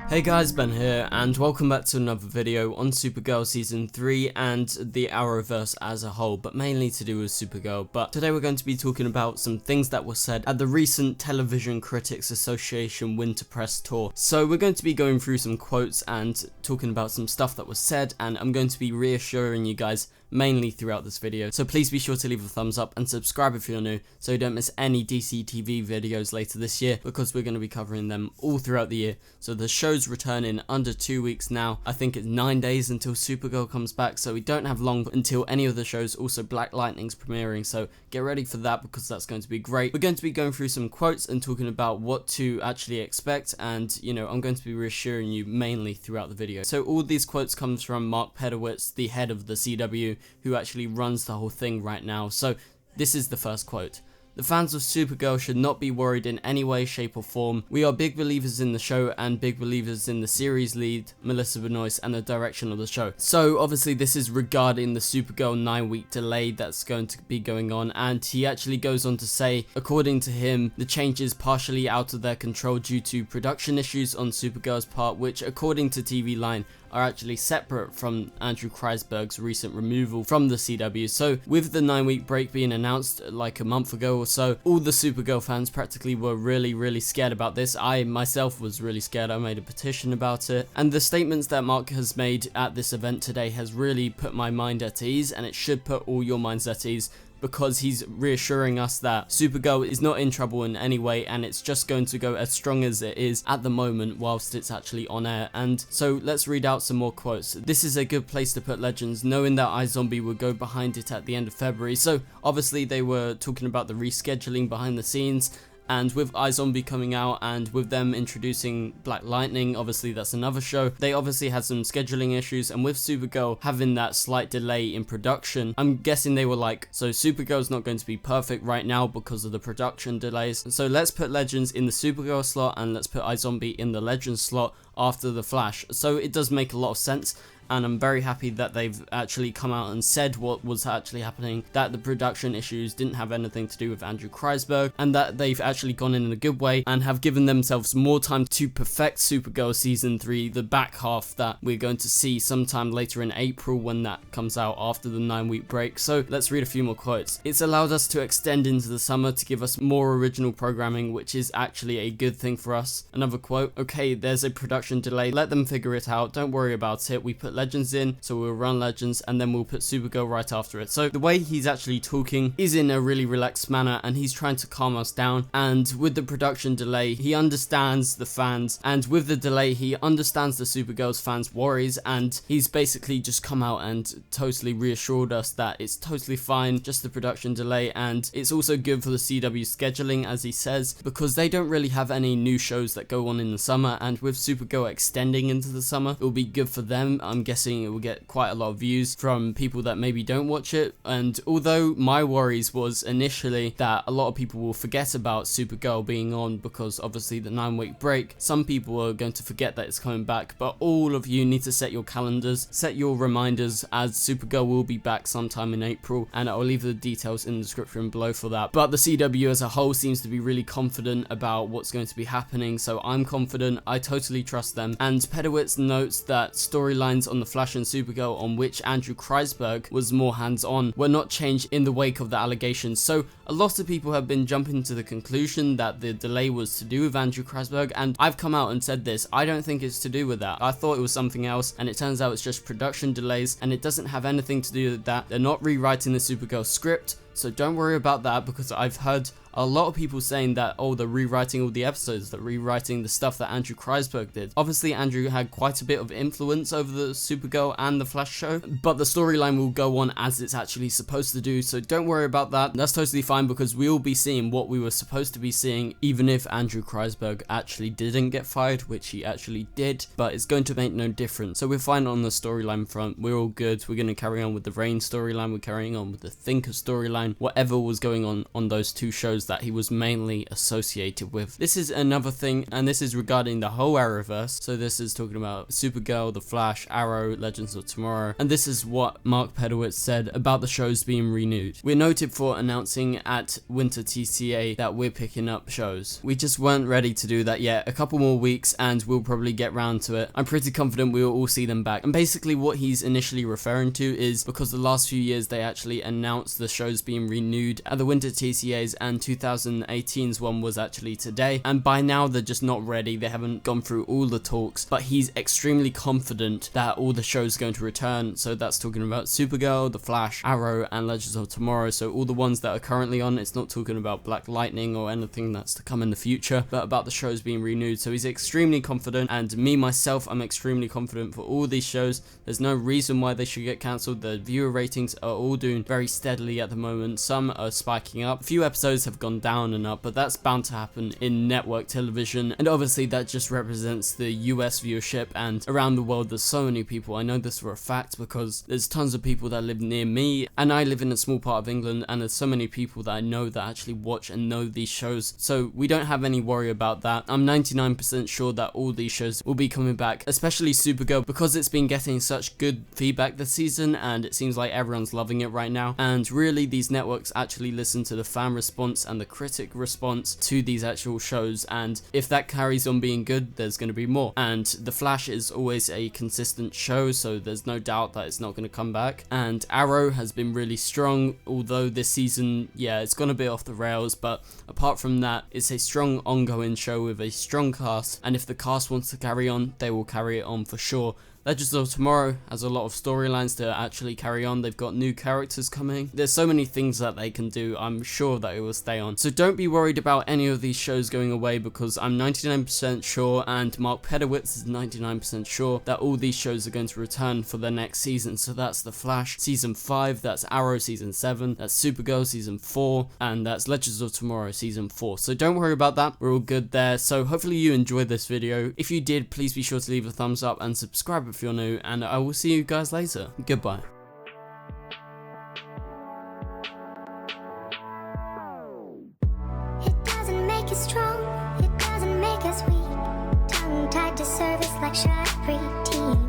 Hey guys, Ben here, and welcome back to another video on Supergirl Season 3 and the Arrowverse as a whole, but mainly to do with Supergirl. But today we're going to be talking about some things that were said at the recent Television Critics Association Winter Press Tour. So we're going to be going through some quotes and talking about some stuff that was said, and I'm going to be reassuring you guys mainly throughout this video. So please be sure to leave a thumbs up and subscribe if you're new so you don't miss any DCTV videos later this year, because we're going to be covering them all throughout the year. So the show's return in under 2 weeks now. I think it's 9 days until Supergirl comes back, so we don't have long until any of the shows. Also Black Lightning's premiering, so get ready for that because that's going to be great. We're going to be going through some quotes and talking about what to actually expect, and you know, I'm going to be reassuring you mainly throughout the video. So all these quotes comes from Mark Pedowitz, the head of the CW, who actually runs the whole thing right now. So this is the first quote. "The fans of Supergirl should not be worried in any way, shape or form. We are big believers in the show and big believers in the series lead, Melissa Benoist, and the direction of the show." So obviously this is regarding the Supergirl 9-week delay that's going to be going on, and he actually goes on to say, according to him, the change is partially out of their control due to production issues on Supergirl's part, which according to TV Line are actually separate from Andrew Kreisberg's recent removal from the CW. So with the 9-week break being announced like a month ago or so, all the Supergirl fans practically were really scared about this. I myself was really scared. I made a petition about it, and the statements that Mark has made at this event today has really put my mind at ease, and it should put all your minds at ease, because he's reassuring us that Supergirl is not in trouble in any way, and it's just going to go as strong as it is at the moment whilst it's actually on air. And so let's read out some more quotes. "This is a good place to put Legends, knowing that iZombie would go behind it at the end of February." So obviously they were talking about the rescheduling behind the scenes, and with iZombie coming out and with them introducing Black Lightning, obviously that's another show, they obviously had some scheduling issues, and with Supergirl having that slight delay in production, I'm guessing they were like, so Supergirl's not going to be perfect right now because of the production delays, so let's put Legends in the Supergirl slot and let's put iZombie in the Legends slot after the Flash. So it does make a lot of sense, and I'm very happy that they've actually come out and said what was actually happening, that the production issues didn't have anything to do with Andrew Kreisberg, and that they've actually gone in a good way and have given themselves more time to perfect Supergirl Season 3, the back half that we're going to see sometime later in April when that comes out after the 9-week break. So let's read a few more quotes. "It's allowed us to extend into the summer to give us more original programming, which is actually a good thing for us." Another quote, "Okay, there's a production delay, let them figure it out, don't worry about it. We put Legends in, so we'll run Legends and then we'll put Supergirl right after it." So the way he's actually talking is in a really relaxed manner, and he's trying to calm us down. And with the production delay, he understands the fans, and with the delay he understands the Supergirl's fans' worries, and he's basically just come out and totally reassured us that it's totally fine, just the production delay. And it's also good for the CW scheduling, as he says, because they don't really have any new shows that go on in the summer, and with Supergirl extending into the summer, it will be good for them. I'm guessing it will get quite a lot of views from people that maybe don't watch it. And although my worries was initially that a lot of people will forget about Supergirl being on because obviously the 9-week break, some people are going to forget that it's coming back, but all of you need to set your calendars, set your reminders, as Supergirl will be back sometime in April, and I'll leave the details in the description below for that. But the CW as a whole seems to be really confident about what's going to be happening, so I'm confident, I totally trust them. And Pedowitz notes that storylines on the Flash and Supergirl on which Andrew Kreisberg was more hands-on were not changed in the wake of the allegations. So a lot of people have been jumping to the conclusion that the delay was to do with Andrew Kreisberg, and I've come out and said this. I don't think it's to do with that. I thought it was something else, and it turns out it's just production delays, and it doesn't have anything to do with that. They're not rewriting the Supergirl script, so don't worry about that, because I've heard a lot of people saying that, oh, they're rewriting all the episodes, they're rewriting the stuff that Andrew Kreisberg did. Obviously, Andrew had quite a bit of influence over the Supergirl and the Flash show, but the storyline will go on as it's actually supposed to do, so don't worry about that. That's totally fine, because we'll be seeing what we were supposed to be seeing, even if Andrew Kreisberg actually didn't get fired, which he actually did, but it's going to make no difference. So we're fine on the storyline front, we're all good. We're going to carry on with the Reign storyline, we're carrying on with the Thinker storyline, storyline, whatever was going on those two shows that he was mainly associated with. This is another thing, and this is regarding the whole Arrowverse. So this is talking about Supergirl, The Flash, Arrow, Legends of Tomorrow, and this is what Mark Pedowitz said about the shows being renewed. We're noted for announcing at Winter TCA that we're picking up shows. We just weren't ready to do that yet. A couple more weeks and we'll probably get round to it. I'm pretty confident we will all see them back. And basically what he's initially referring to is because the last few years they actually announced the shows being renewed at the Winter TCAs, and 2018's one was actually today, and by now they're just not ready. They haven't gone through all the talks, but he's extremely confident that all the shows are going to return. So that's talking about Supergirl, The Flash, Arrow, and Legends of Tomorrow. So all the ones that are currently on. It's not talking about Black Lightning or anything that's to come in the future, but about the shows being renewed. So he's extremely confident, and me myself, I'm extremely confident for all these shows. There's no reason why they should get cancelled. The viewer ratings are all doing very steadily at the moment. Some are spiking up. A few episodes have gone down and up, but that's bound to happen in network television, and obviously that just represents the US viewership, and around the world there's so many people. I know this for a fact because there's tons of people that live near me, and I live in a small part of England, and there's so many people that I know that actually watch and know these shows, so we don't have any worry about that. I'm 99% sure that all these shows will be coming back, especially Supergirl, because it's been getting such good feedback this season, and it seems like everyone's loving it right now. And really these networks actually listen to the fan response and the critic response to these actual shows, and if that carries on being good, there's going to be more. And The Flash is always a consistent show, so there's no doubt that it's not going to come back. And Arrow has been really strong, although this season, yeah, it's gone a bit off the rails, but apart from that, it's a strong ongoing show with a strong cast, and if the cast wants to carry on, they will carry it on for sure. Legends of Tomorrow has a lot of storylines to actually carry on. They've got new characters coming. There's so many things that they can do. I'm sure that it will stay on. So don't be worried about any of these shows going away, because I'm 99% sure, and Mark Pedowitz is 99% sure, that all these shows are going to return for the next season. So that's The Flash Season 5, that's Arrow Season 7, that's Supergirl Season 4, and that's Legends of Tomorrow Season 4. So don't worry about that. We're all good there. So hopefully you enjoyed this video. If you did, please be sure to leave a thumbs up and subscribe if you're new, and I will see you guys later. Goodbye. It doesn't make us strong, it doesn't make us weak. Tongue tied to service like sharp tea.